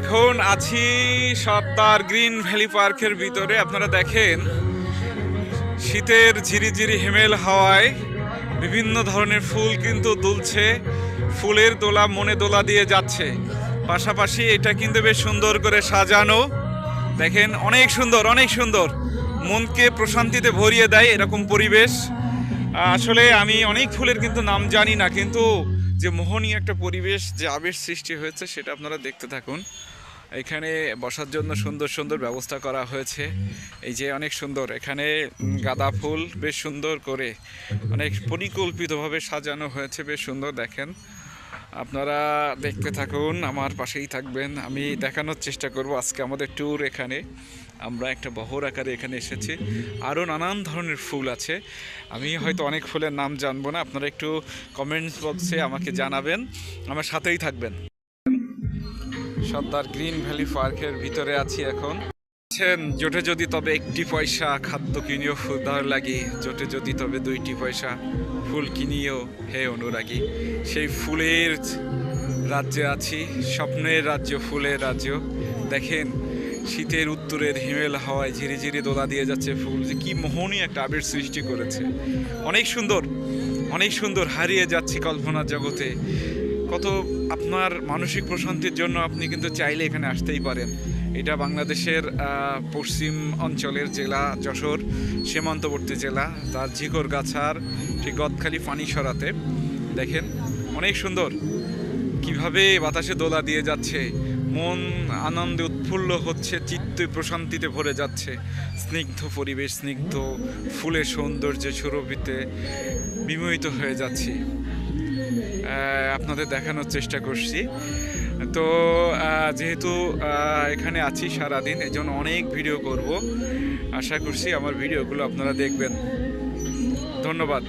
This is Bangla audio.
এখন আছি সত্তার গ্রিন ভ্যালি পার্কের ভিতরে। আপনারা দেখেন শীতের ঝিরিঝিরি হিমেল হাওয়ায় বিভিন্ন ধরনের ফুল কিন্তু দুলছে, ফুলের দোলা মনে দোলা দিয়ে যাচ্ছে। পাশাপাশি এটা কিন্তু বেশ সুন্দর করে সাজানো, দেখেন অনেক সুন্দর, অনেক সুন্দর, মনকে প্রশান্তিতে ভরিয়ে দেয় এরকম পরিবেশ। আসলে আমি অনেক ফুলের কিন্তু নাম জানি না, কিন্তু যে মোহনীয় একটা পরিবেশ, যে আবেশ সৃষ্টি হয়েছে সেটা আপনারা দেখতে থাকুন। এখানে বসার জন্য সুন্দর সুন্দর ব্যবস্থা করা হয়েছে। এই যে অনেক সুন্দর, এখানে গাঁদা ফুল বেশ সুন্দর করে অনেক পরিকল্পিতভাবে সাজানো হয়েছে, বেশ সুন্দর। দেখেন, আপনারা দেখতে থাকুন, আমার পাশেই থাকবেন, আমি দেখানোর চেষ্টা করব আজকে আমাদের ট্যুর। এখানে আমরা একটা বহর আকারে এখানে এসেছি, আরও নানান ধরনের ফুল আছে। আমি হয়তো অনেক ফুলের নাম জানবো না, আপনারা একটু কমেন্টস বক্সে আমাকে জানাবেন, আমার সাথেই থাকবেন। সত্তার গ্রিন ভ্যালি পার্কের ভিতরে আছি এখন। জোটে যদি তবে একটি পয়সা খাদ্য কিনিও ফুদার লাগি, জোটে যদি তবে দুইটি পয়সা ফুল কিনিও হে অনুরাগী। সেই ফুলের রাজ্যে আছি, স্বপ্নের রাজ্য, ফুলের রাজ্য। দেখেন শীতের উত্তরের হিমেল হাওয়ায় ঝিরিঝিরি দোলা দিয়ে যাচ্ছে ফুল, যে কি মোহনীয় একটা আবির সৃষ্টি করেছে। অনেক সুন্দর, অনেক সুন্দর, হারিয়ে যাচ্ছি কল্পনার জগতে। কত আপনার মানসিক প্রশান্তির জন্য আপনি কিন্তু চাইলে এখানে আসতেই পারেন। এটা বাংলাদেশের পশ্চিম অঞ্চলের জেলা যশোর, সীমান্তবর্তী জেলা, তার ঝিকরগাছার ঠিক গদখালি পানিসরাতে। দেখেন অনেক সুন্দর কিভাবে বাতাসে দোলা দিয়ে যাচ্ছে, মন আনন্দে উৎফুল্ল হচ্ছে, চিত্ত প্রশান্তিতে ভরে যাচ্ছে। স্নিগ্ধ পরিবেশ, স্নিগ্ধ ফুলের সৌন্দর্যে সুরভিতে বিমোহিত হয়ে যাচ্ছি, আপনাদের দেখানোর চেষ্টা করছি। তো যেহেতু এখানে আছি সারাদিন, এই জন্য অনেক ভিডিও করব। আশা করছি আমার ভিডিওগুলো আপনারা দেখবেন। ধন্যবাদ।